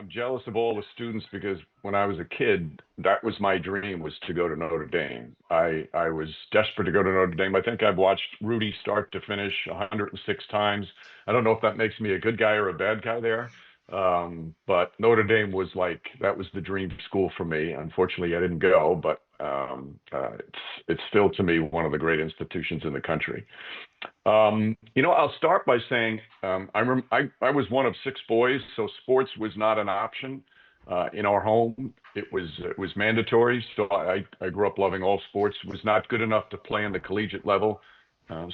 I'm jealous of all the students because when I was a kid, that was my dream was to go to Notre Dame. I was desperate to go to Notre Dame. I think I've watched Rudy start to finish 106 times. I don't know if that makes me a good guy or a bad guy there. But Notre Dame was like that was the dream school for me. Unfortunately, I didn't go, but it's still to me one of the great institutions in the country. I'll start by saying I was one of six boys, so sports was not an option in our home. It was mandatory. So I grew up loving all sports. Was not good enough to play in the collegiate level.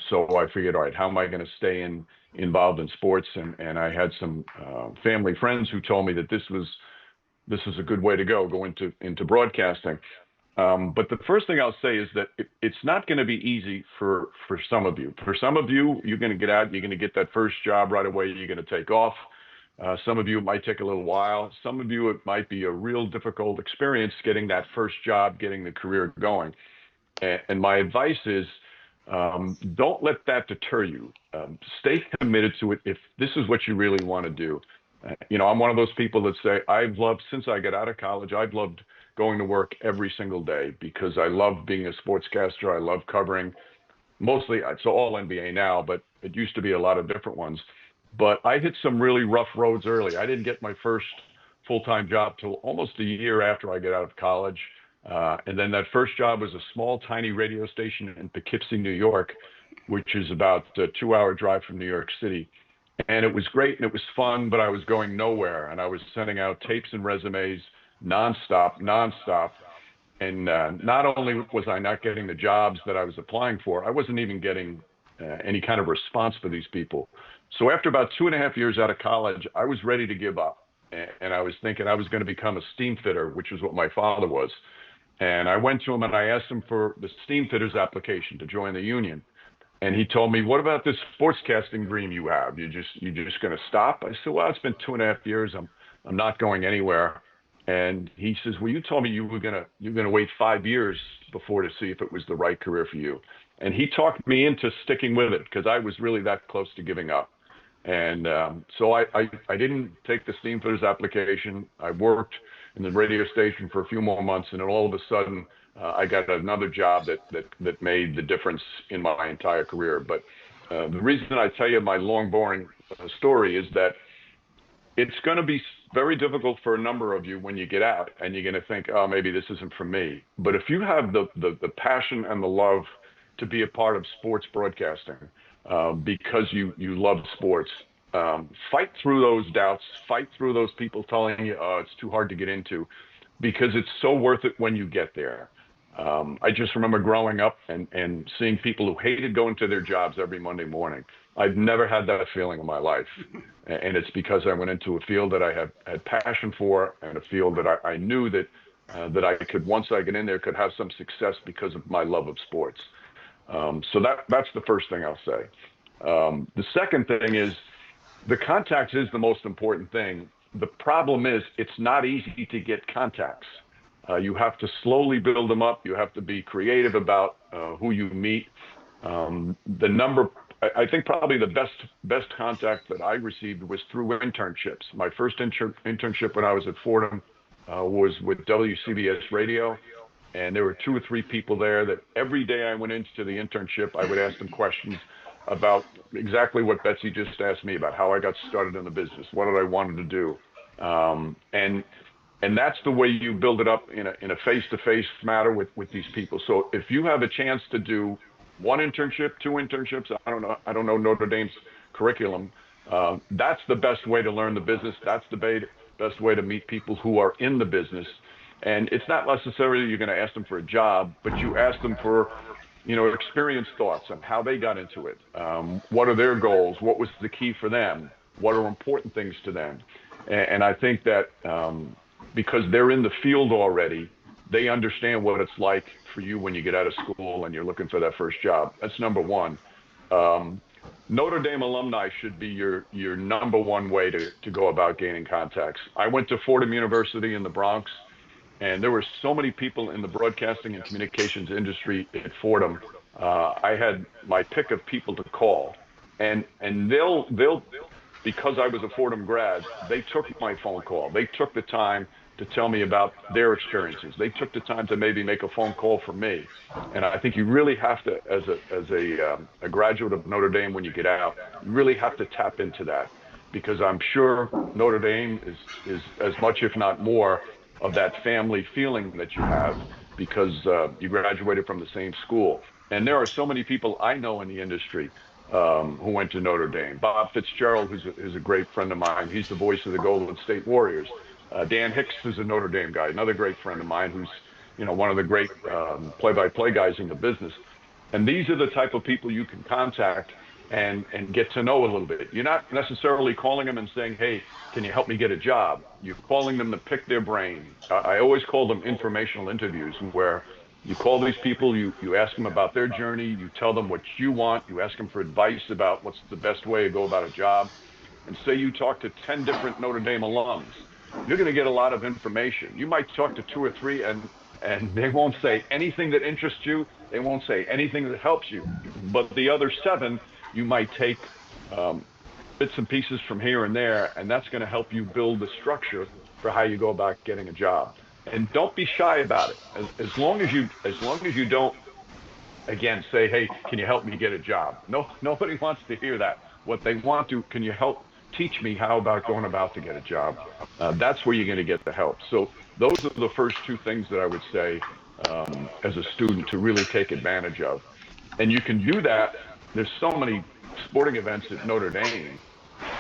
So I figured, all right, how am I going to stay involved in sports? And I had some family friends who told me that this is a good way to go into broadcasting. But the first thing I'll say is that it's not going to be easy for some of you. For some of you, you're going to get out, you're going to get that first job right away, you're going to take off. Some of you, it might take a little while. Some of you, it might be a real difficult experience getting that first job, getting the career going. And my advice is don't let that deter you. Stay committed to it if this is what you really want to do. I'm one of those people that say, since I got out of college, I've loved going to work every single day because I love being a sportscaster. I love covering mostly, it's all NBA now, but it used to be a lot of different ones. But I hit some really rough roads early. I didn't get my first full-time job till almost a year after I got out of college. And then that first job was a small, tiny radio station in Poughkeepsie, New York, which is about a 2-hour drive from New York City. And it was great and it was fun, but I was going nowhere. And I was sending out tapes and resumes nonstop. And not only was I not getting the jobs that I was applying for, I wasn't even getting any kind of response for these people. So after about 2.5 years out of college, I was ready to give up. And I was thinking I was going to become a steam fitter, which is what my father was. And I went to him and I asked him for the steam fitters application to join the union. And he told me, "What about this sportscasting dream you have? You're just going to stop?" I said, "Well, it's been 2.5 years. I'm not going anywhere." And he says, "Well, you told me you're gonna wait 5 years before to see if it was the right career for you." And he talked me into sticking with it because I was really that close to giving up. And so I didn't take the steamfitters application. I worked in the radio station for a few more months, and then all of a sudden I got another job that made the difference in my entire career. But the reason I tell you my long, boring story is that it's going to be very difficult for a number of you when you get out, and you're going to think, "Oh, maybe this isn't for me." But if you have the passion and the love to be a part of sports broadcasting because you love sports, fight through those doubts, fight through those people telling you, "Oh, it's too hard to get into," because it's so worth it when you get there. I just remember growing up and seeing people who hated going to their jobs every Monday morning. I've never had that feeling in my life. And it's because I went into a field that I had passion for, and a field that I knew that I could, once I get in there, could have some success because of my love of sports. So that's the first thing I'll say. The second thing is the contacts is the most important thing. The problem is it's not easy to get contacts. You have to slowly build them up. You have to be creative about who you meet. I think probably the best contact that I received was through internships. My first internship when I was at Fordham was with WCBS Radio, and there were 2 or 3 people there that every day I went into the internship, I would ask them questions about exactly what Betsy just asked me about, how I got started in the business, what did I wanted to do, and that's the way you build it up in a face-to-face matter with these people. So if you have a chance to do 1 internship, 2 internships, I don't know Notre Dame's curriculum. That's the best way to learn the business. That's the best way to meet people who are in the business. And it's not necessarily you're going to ask them for a job, but you ask them for, experience thoughts on how they got into it. What are their goals? What was the key for them? What are important things to them? And I think that because they're in the field already, they understand what it's like for you when you get out of school and you're looking for that first job. That's number one. Notre Dame alumni should be your number one way to go about gaining contacts. I went to Fordham University in the Bronx, and there were so many people in the broadcasting and communications industry at Fordham. I had my pick of people to call, and they'll because I was a Fordham grad, they took my phone call. They took the time to tell me about their experiences. They took the time to maybe make a phone call for me. And I think you really have to, as a graduate of Notre Dame, when you get out, you really have to tap into that, because I'm sure Notre Dame is as much, if not more, of that family feeling that you have, because you graduated from the same school. And there are so many people I know in the industry who went to Notre Dame. Bob Fitzgerald, who's a great friend of mine. He's the voice of the Golden State Warriors. Dan Hicks is a Notre Dame guy, another great friend of mine, who's one of the great play-by-play guys in the business. And these are the type of people you can contact and get to know a little bit. You're not necessarily calling them and saying, "Hey, can you help me get a job?" You're calling them to pick their brain. I always call them informational interviews, where you call these people, you ask them about their journey, you tell them what you want, you ask them for advice about what's the best way to go about a job. And say you talk to 10 different Notre Dame alums, you're going to get a lot of information. You might talk to two or three, and they won't say anything that interests you. They won't say anything that helps you. But the other seven, you might take bits and pieces from here and there, and that's going to help you build the structure for how you go about getting a job. And don't be shy about it. As long as you don't, again, say, "Hey, can you help me get a job?" No, nobody wants to hear that. What they want to, "Can you help teach me how about going about to get a job?" That's where you're going to get the help. So those are the first two things that I would say as a student to really take advantage of. And you can do that. There's so many sporting events at Notre Dame.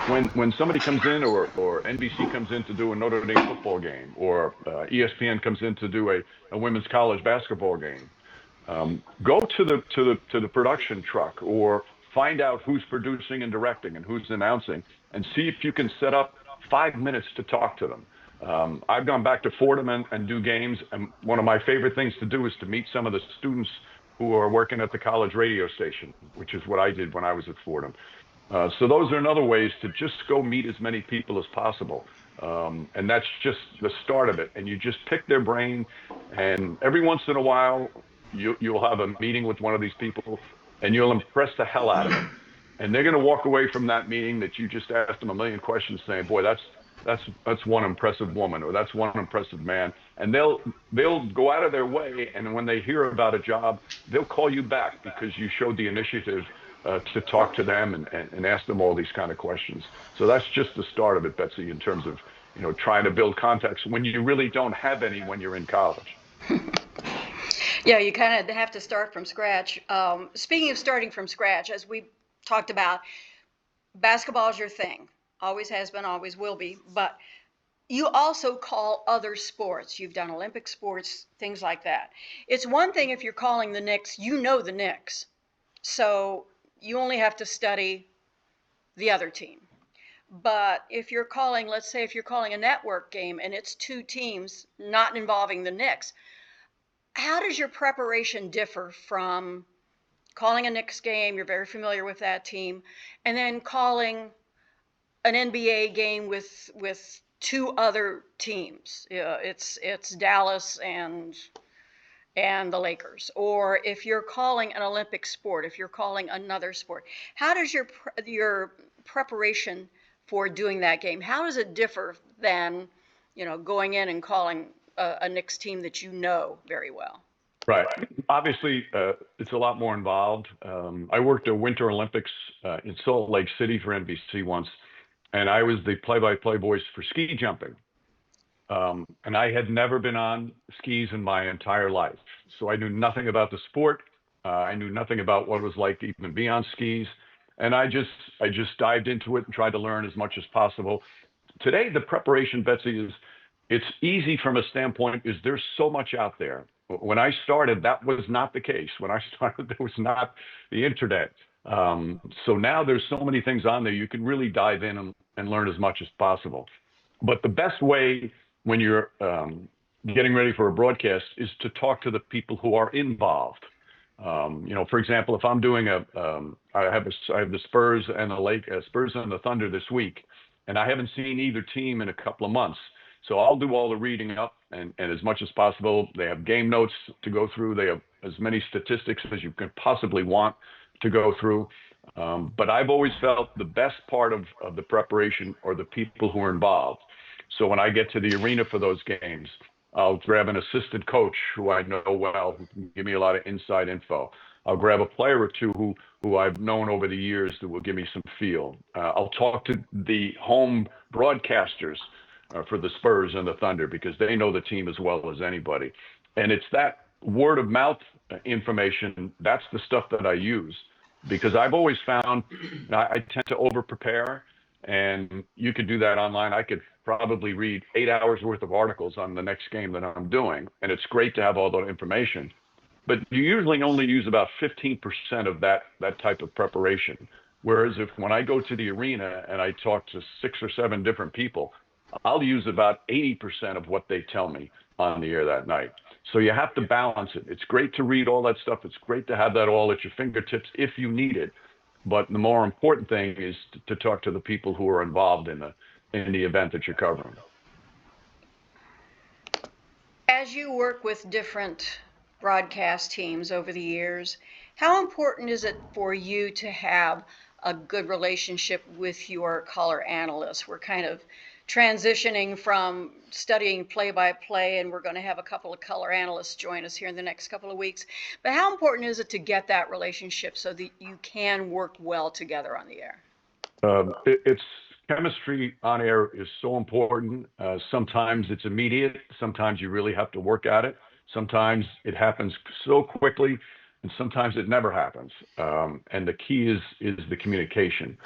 When somebody comes in, or NBC comes in to do a Notre Dame football game, or ESPN comes in to do a women's college basketball game, go to the production truck, or find out who's producing and directing and who's announcing, and see if you can set up 5 minutes to talk to them. I've gone back to Fordham and do games, and one of my favorite things to do is to meet some of the students who are working at the college radio station, which is what I did when I was at Fordham. So those are another ways to just go meet as many people as possible. And that's just the start of it. And you just pick their brain, and every once in a while, you'll have a meeting with one of these people, and you'll impress the hell out of them. And they're going to walk away from that meeting that you just asked them a million questions, saying, "Boy, that's one impressive woman, or that's one impressive man." And they'll go out of their way, and when they hear about a job, they'll call you back because you showed the initiative to talk to them and ask them all these kind of questions. So that's just the start of it, Betsy, in terms of trying to build contacts when you really don't have any when you're in college. Yeah, you kind of have to start from scratch. Speaking of starting from scratch, as we talked about, basketball is your thing. Always has been, always will be. But you also call other sports. You've done Olympic sports, things like that. It's one thing if you're calling the Knicks, you know the Knicks. So you only have to study the other team. But if you're calling, let's say if you're calling a network game and it's two teams not involving the Knicks, how does your preparation differ from calling a Knicks game, you're very familiar with that team, and then calling an NBA game with two other teams? It's Dallas and the Lakers. Or if you're calling an Olympic sport, if you're calling another sport, how does your preparation for doing that game, how does it differ than going in and calling a Knicks team that you know very well? Right. Obviously, it's a lot more involved. I worked at Winter Olympics in Salt Lake City for NBC once, and I was the play-by-play voice for ski jumping. And I had never been on skis in my entire life. So I knew nothing about the sport. I knew nothing about what it was like to even be on skis. And I just dived into it and tried to learn as much as possible. Today, the preparation, Betsy, it's easy from a standpoint is there's so much out there. When I started, that was not the case. When I started, there was not the internet. So now there's so many things on there. You can really dive in and learn as much as possible. But the best way when you're getting ready for a broadcast is to talk to the people who are involved. For example, if I'm doing I have the Spurs and the Thunder this week, and I haven't seen either team in a couple of months. So I'll do all the reading up, and as much as possible. They have game notes to go through. They have as many statistics as you can possibly want to go through. But I've always felt the best part of the preparation are the people who are involved. So when I get to the arena for those games, I'll grab an assistant coach who I know well, who can give me a lot of inside info. I'll grab a player or two who I've known over the years that will give me some feel. I'll talk to the home broadcasters for the Spurs and the Thunder because they know the team as well as anybody. And it's that word of mouth information, that's the stuff that I use because I've always found I tend to over prepare, and you could do that online. I could probably read 8 hours worth of articles on the next game that I'm doing, and it's great to have all that information. But you usually only use about 15% of that type of preparation. Whereas if when I go to the arena and I talk to 6 or 7 different people, I'll use about 80% of what they tell me on the air that night. So you have to balance it. It's great to read all that stuff. It's great to have that all at your fingertips if you need it. But the more important thing is to talk to the people who are involved in the event that you're covering. As you work with different broadcast teams over the years, how important is it for you to have a good relationship with your color analysts? We're kind of transitioning from studying play-by-play, and we're going to have a couple of color analysts join us here in the next couple of weeks. But how important is it to get that relationship so that you can work well together on the air? It's chemistry on air is so important. Sometimes it's immediate. Sometimes you really have to work at it. Sometimes it happens so quickly, and sometimes it never happens. And the key is the communication.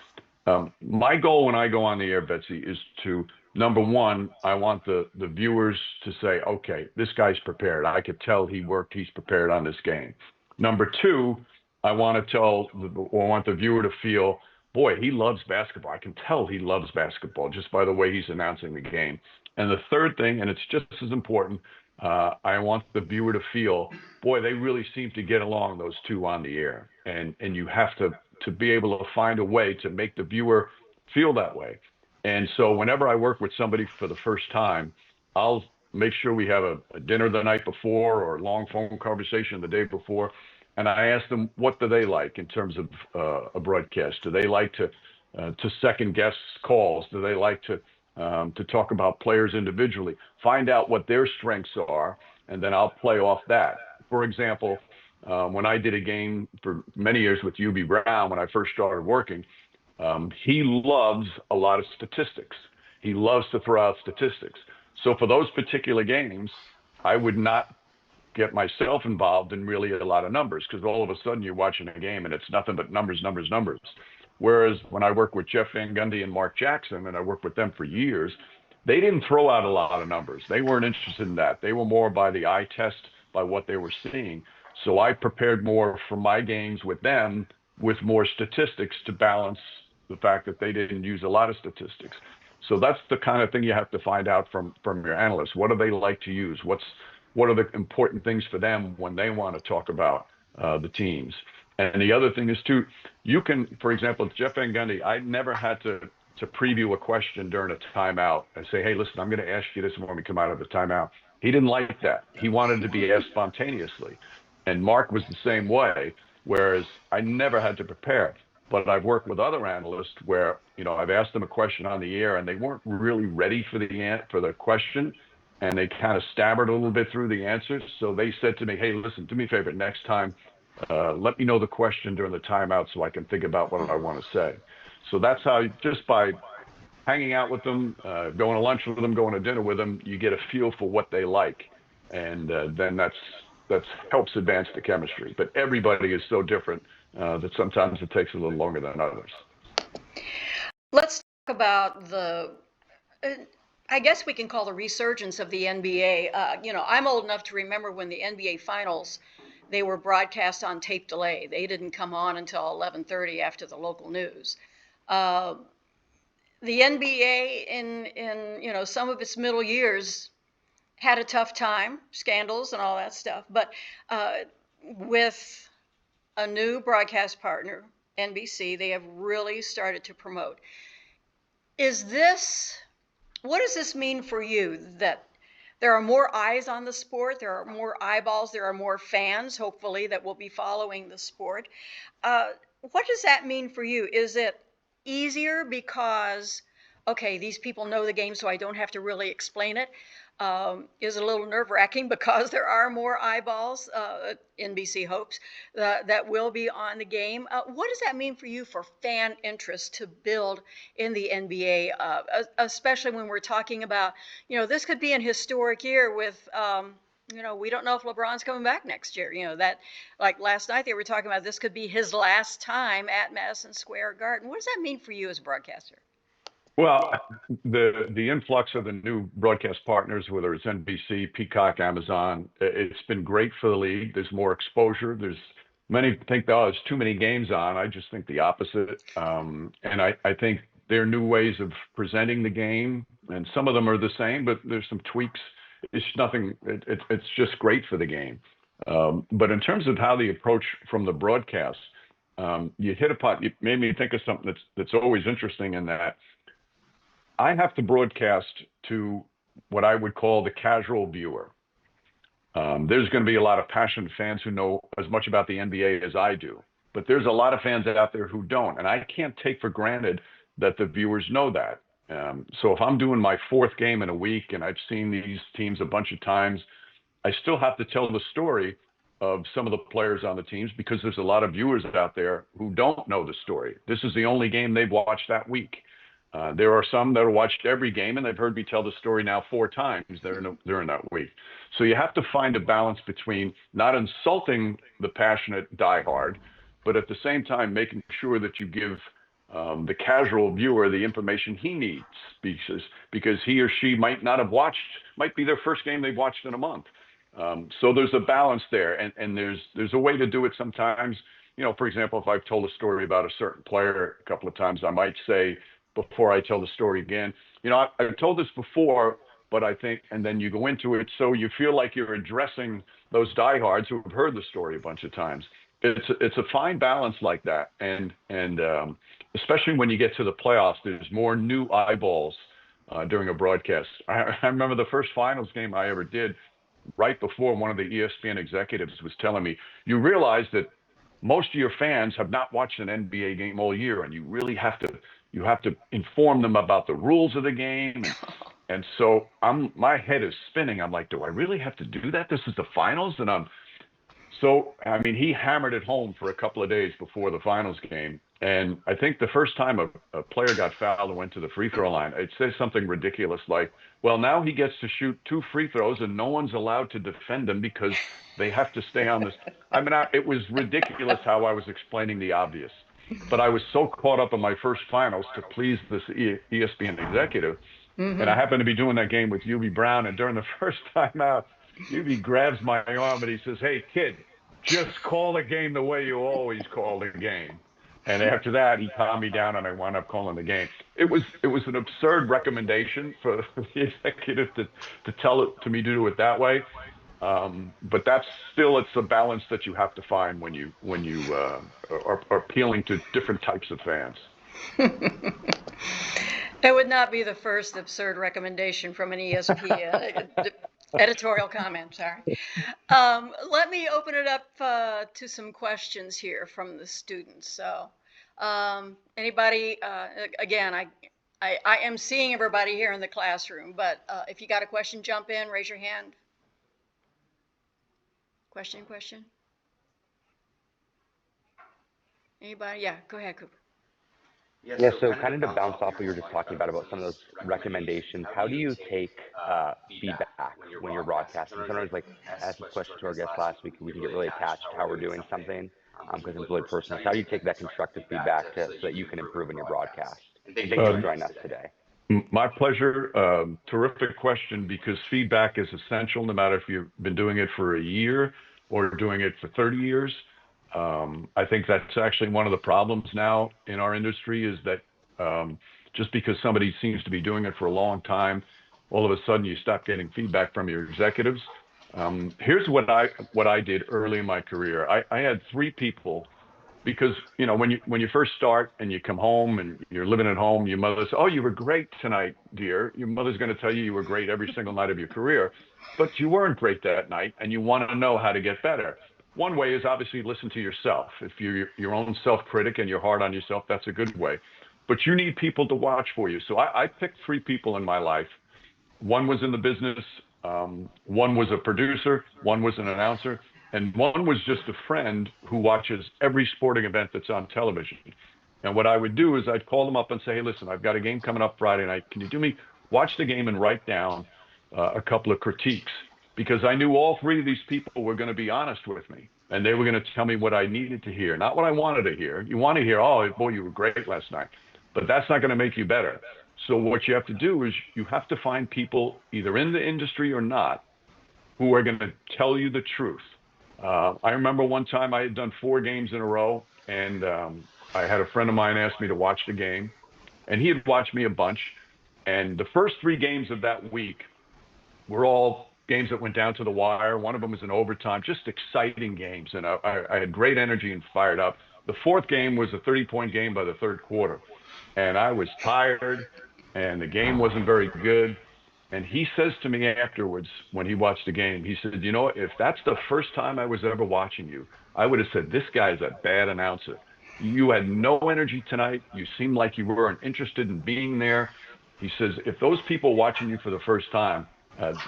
My goal when I go on the air, Betsy, is to number one, I want the viewers to say, okay, this guy's prepared. I could tell he worked. He's prepared on this game. Number two, I want to I want the viewer to feel, boy, he loves basketball. I can tell he loves basketball just by the way he's announcing the game. And the third thing, and it's just as important, I want the viewer to feel, boy, they really seem to get along, those two on the air. And you have to be able to find a way to make the viewer feel that way. And so whenever I work with somebody for the first time, I'll make sure we have a dinner the night before or a long phone conversation the day before. And I ask them, what do they like in terms of a broadcast? Do they like to second guess calls? Do they like to talk about players individually? Find out what their strengths are, and then I'll play off that. For example, when I did a game for many years with UB Brown when I first started working, he loves a lot of statistics. He loves to throw out statistics. So for those particular games, I would not get myself involved in really a lot of numbers because all of a sudden you're watching a game and it's nothing but numbers, numbers, numbers. Whereas when I work with Jeff Van Gundy and Mark Jackson, and I worked with them for years, they didn't throw out a lot of numbers. They weren't interested in that. They were more by the eye test, by what they were seeing. So I prepared more for my games with them with more statistics to balance the fact that they didn't use a lot of statistics. So that's the kind of thing you have to find out from your analysts. What do they like to use? What are the important things for them when they want to talk about the teams? And the other thing is too, you can, for example, Jeff Van Gundy, I never had to preview a question during a timeout and say, hey, listen, I'm going to ask you this when we come out of the timeout. He didn't like that. He wanted to be asked spontaneously. And Mark was the same way, whereas I never had to prepare. But I've worked with other analysts where, I've asked them a question on the air and they weren't really ready for the question. And they kind of stammered a little bit through the answers. So they said to me, hey, listen, do me a favor, next time, let me know the question during the timeout so I can think about what I want to say. So that's how, just by hanging out with them, going to lunch with them, going to dinner with them, you get a feel for what they like. And then that's helps advance the chemistry. But everybody is so different that sometimes it takes a little longer than others. Let's talk about I guess we can call the resurgence of the NBA. I'm old enough to remember when the NBA finals, they were broadcast on tape delay. They didn't come on until 11:30 after the local news. The NBA in some of its middle years had a tough time, scandals and all that stuff. But with a new broadcast partner, NBC, they have really started to promote. What does this mean for you, that there are more eyes on the sport, there are more eyeballs, there are more fans, hopefully, that will be following the sport? what does that mean for you? Is it easier because, okay, these people know the game, so I don't have to really explain it? Is it a little nerve-wracking because there are more eyeballs, NBC hopes, that will be on the game? What does that mean for you for fan interest to build in the NBA, especially when we're talking about, this could be an historic year with, we don't know if LeBron's coming back next year. That, like last night they were talking about, this could be his last time at Madison Square Garden. What does that mean for you as a broadcaster? Well, the influx of the new broadcast partners, whether it's NBC, Peacock, Amazon, it's been great for the league. There's more exposure. There's many think, oh, there's too many games on. I just think the opposite. And I think there are new ways of presenting the game, and some of them are the same, but there's some tweaks. It's nothing. It's just great for the game. But in terms of how the approach from the broadcast, you hit upon. You made me think of something that's always interesting in that. I have to broadcast to what I would call the casual viewer. There's going to be a lot of passionate fans who know as much about the NBA as I do, but there's a lot of fans out there who don't, and I can't take for granted that the viewers know that. So if I'm doing my fourth game in a week and I've seen these teams a bunch of times, I still have to tell the story of some of the players on the teams because there's a lot of viewers out there who don't know the story. This is the only game they've watched that week. There are some that have watched every game and they've heard me tell the story now 4 times during that week. So you have to find a balance between not insulting the passionate diehard, but at the same time making sure that you give the casual viewer the information he needs because he or she might not have watched, might be their first game they've watched in a month. So there's a balance there, and there's a way to do it sometimes. For example, if I've told a story about a certain player a couple of times, I might say, before I tell the story again, I've told this before, but I think, and then you go into it so you feel like you're addressing those diehards who have heard the story a bunch of times. It's a fine balance like that, and especially when you get to the playoffs, there's more new eyeballs during a broadcast. I remember the first finals game I ever did. Right before, one of the ESPN executives was telling me, you realize that most of your fans have not watched an NBA game all year, and you really have to inform them about the rules of the game. And so my head is spinning. I'm like, do I really have to do that? This is the finals. He hammered it home for a couple of days before the finals game. And I think the first time a player got fouled and went to the free throw line, it says something ridiculous like, well, now he gets to shoot 2 free throws and no one's allowed to defend him because they have to stay on this. It was ridiculous how I was explaining the obvious. But I was so caught up in my first finals to please this ESPN executive. Mm-hmm. And I happened to be doing that game with UB Brown. And during the first time out, UB grabs my arm and he says, hey, kid, just call the game the way you always call the game. And after that, he calmed me down and I wound up calling the game. It was an absurd recommendation for the executive to tell it to me to do it that way. But that's still, it's a balance that you have to find when you are appealing to different types of fans. That would not be the first absurd recommendation from an ESPN editorial comment. Sorry. Let me open it up to some questions here from the students. So, anybody? Again, I am seeing everybody here in the classroom, but if you got a question, jump in, raise your hand. Question? Anybody? Yeah, go ahead, Cooper. Yeah, so kind of to bounce off what you were just talking about some of those recommendations, how do you take feedback when you're broadcasting? Sometimes, like, I asked this question to our guest last week, we can get really attached to how we're doing something because it's really personal. So how do you take that constructive feedback so that you can improve in your broadcast? And thank you for joining us today. My pleasure. Terrific question, because feedback is essential no matter if you've been doing it for a year or doing it for 30 years. I think that's actually one of the problems now in our industry is that just because somebody seems to be doing it for a long time, all of a sudden you stop getting feedback from your executives. Here's what I did early in my career. I had 3 people, because when you first start and you come home and you're living at home, your mother says, "Oh, you were great tonight, dear." Your mother's going to tell you were great every single night of your career, but you weren't great that night, and you want to know how to get better. one way is obviously listen to yourself. If you're your own self-critic and you're hard on yourself, that's a good way. But you need people to watch for you. So I picked three people in my life. One was in the business, one was a producer, one was an announcer, and one was just a friend who watches every sporting event that's on television. And what I would do is I'd call them up and say, hey, listen, I've got a game coming up Friday night. Can you do me watch the game and write down a couple of critiques? Because I knew all three of these people were going to be honest with me, and they were going to tell me what I needed to hear, not what I wanted to hear. You want to hear, oh, boy, you were great last night, but that's not going to make you better. So what you have to do is you have to find people either in the industry or not who are going to tell you the truth. I remember one time I had done 4 games in a row, and I had a friend of mine ask me to watch the game, and he had watched me a bunch. And the first 3 games of that week were all games that went down to the wire. One of them was in overtime, just exciting games. And I had great energy and fired up. The 4th game was a 30-point game by the 3rd quarter. And I was tired, and the game wasn't very good. And he says to me afterwards, when he watched the game, he said, you know, if that's the first time I was ever watching you, I would have said, this guy's a bad announcer. You had no energy tonight. You seemed like you weren't interested in being there. He says, if those people watching you for the first time,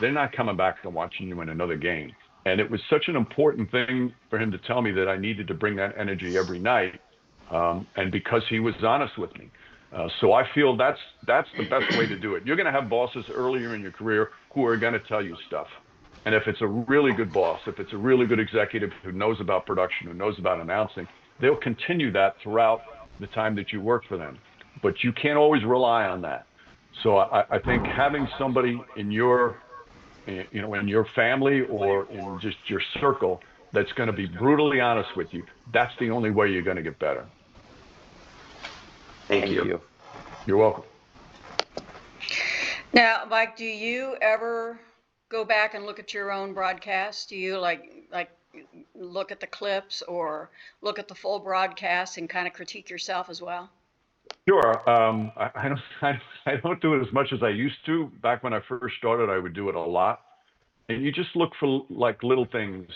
they're not coming back and watching you in another game. And it was such an important thing for him to tell me that I needed to bring that energy every night. And because he was honest with me. So I feel that's the best way to do it. You're going to have bosses earlier in your career who are going to tell you stuff. And if it's a really good boss, if it's a really good executive who knows about production, who knows about announcing, they'll continue that throughout the time that you work for them. But you can't always rely on that. So I think having somebody in your, in your family or in just your circle that's going to be brutally honest with you, that's the only way you're going to get better. Thank you. You're welcome. Now, Mike, do you ever go back and look at your own broadcast? Do you like look at the clips or look at the full broadcast and kind of critique yourself as well? Sure. I don't do it as much as I used to. Back when I first started, I would do it a lot. And you just look for like little things.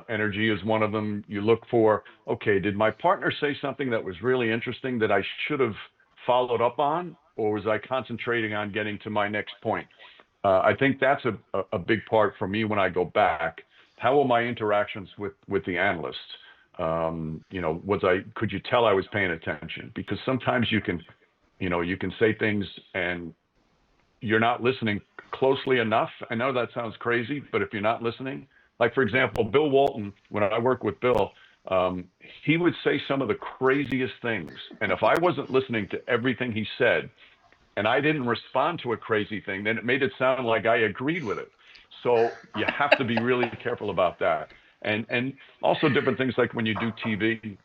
Energy is one of them. You look for, okay, did my partner say something that was really interesting that I should have followed up on, or was I concentrating on getting to my next point? I think that's a big part for me when I go back. How were my interactions with the analysts? Could you tell I was paying attention? Because sometimes you can say things and you're not listening closely enough. I know that sounds crazy, but if you're not listening, like for example, Bill Walton, when I worked with Bill, he would say some of the craziest things. And if I wasn't listening to everything he said and I didn't respond to a crazy thing, then it made it sound like I agreed with it. So you have to be really careful about that. And also different things like when you do TV,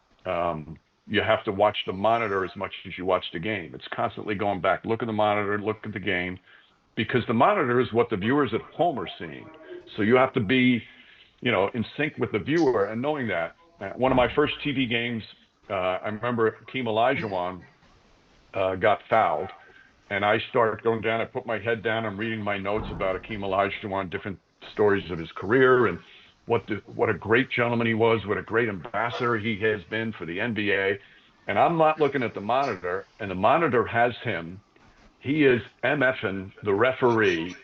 you have to watch the monitor as much as you watch the game. It's constantly going back, look at the monitor, look at the game, because the monitor is what the viewers at home are seeing. So you have to be, in sync with the viewer and knowing that. One of my first TV games, I remember Hakeem Olajuwon got fouled, and I started going down. I put my head down. I'm reading my notes about Hakeem Olajuwon, different stories of his career, and what a great gentleman he was, what a great ambassador he has been for the NBA. And I'm not looking at the monitor, and the monitor has him. He is MFing the referee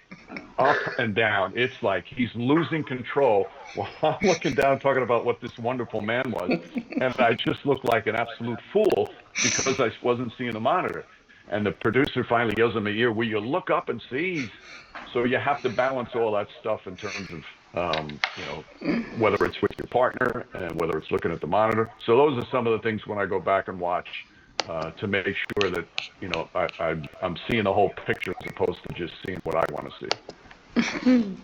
up and down. It's like he's losing control while I'm looking down talking about what this wonderful man was. And I just looked like an absolute fool because I wasn't seeing the monitor. And the producer finally yells in my ear, will you look up and see? So you have to balance all that stuff in terms of, whether it's with your partner and whether it's looking at the monitor. So those are some of the things when I go back and watch to make sure that, I'm seeing the whole picture as opposed to just seeing what I want to see.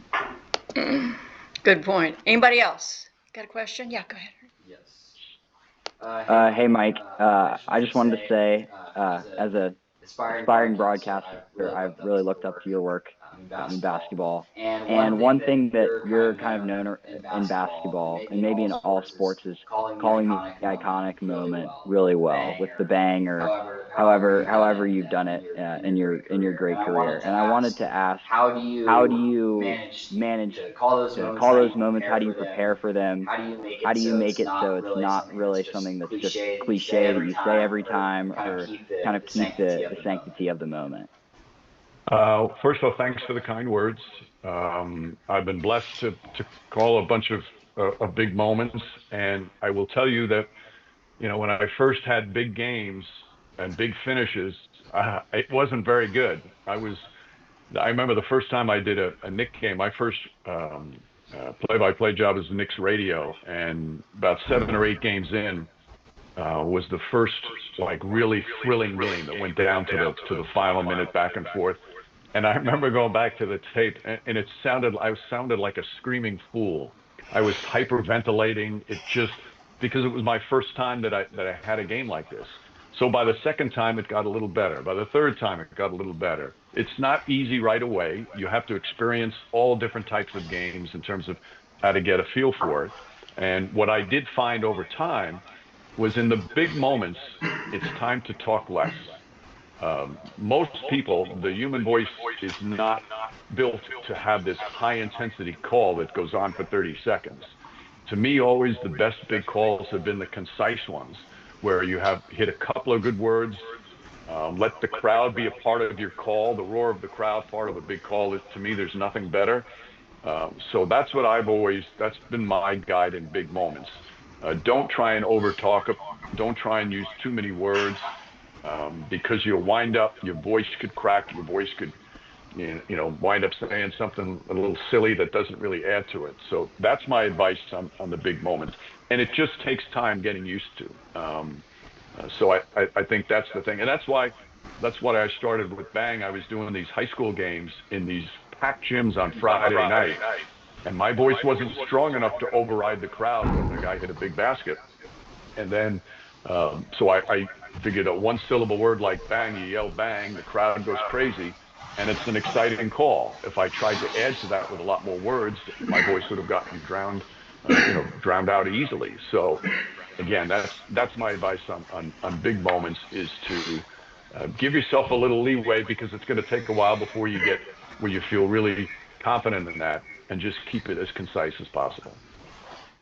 Good point. Anybody else got a question? Yeah, go ahead. Yes. Hey, Mike. I just wanted to say, as a aspiring broadcaster, I've really looked up to your work in basketball. And one thing that you're kind of known in basketball, and maybe in all sports, is calling the iconic moment really well with the bang or however you've done it in your great career. And I wanted to ask, how do you manage to call those moments? How do you prepare for them? How do you make it so it's not really something that's just cliche that you say every time, or kind of keep the sanctity of the moment? First of all, thanks for the kind words. I've been blessed to call a bunch of big moments, and I will tell you that, when I first had big games and big finishes, it wasn't very good. I remember the first time I did a Knicks game. My first play-by-play job was Knicks radio, and about 7 or 8 games in, was the first like really thrilling game that went down to the final minute back and forth. And I remember going back to the tape, and I sounded like a screaming fool. I was hyperventilating. It just because it was my first time that I had a game like this. So by the second time, it got a little better. By the third time, it got a little better. It's not easy right away. You have to experience all different types of games in terms of how to get a feel for it. And what I did find over time was in the big moments, it's time to talk less. Most people, the human voice is not built to have this high intensity call that goes on for 30 seconds. To me, always the best big calls have been the concise ones, where you have hit a couple of good words, let the crowd be a part of your call, the roar of the crowd part of a big call. To me, there's nothing better. So that's that's been my guide in big moments. Don't try and over talk. Don't try and use too many words, because you'll wind up, your voice could crack, your voice could, wind up saying something a little silly that doesn't really add to it. So that's my advice on the big moments. And it just takes time getting used to. So I think that's the thing. And that's why I started with Bang. I was doing these high school games in these packed gyms on Friday night. And my voice wasn't strong enough to override the crowd when the guy hit a big basket. And then, so I figured a one syllable word like bang, you yell bang, the crowd goes crazy, and it's an exciting call. If I tried to add to that with a lot more words, my voice would have gotten drowned out easily. So again, that's my advice on big moments, is to give yourself a little leeway, because it's going to take a while before you get where you feel really confident in that, and just keep it as concise as possible.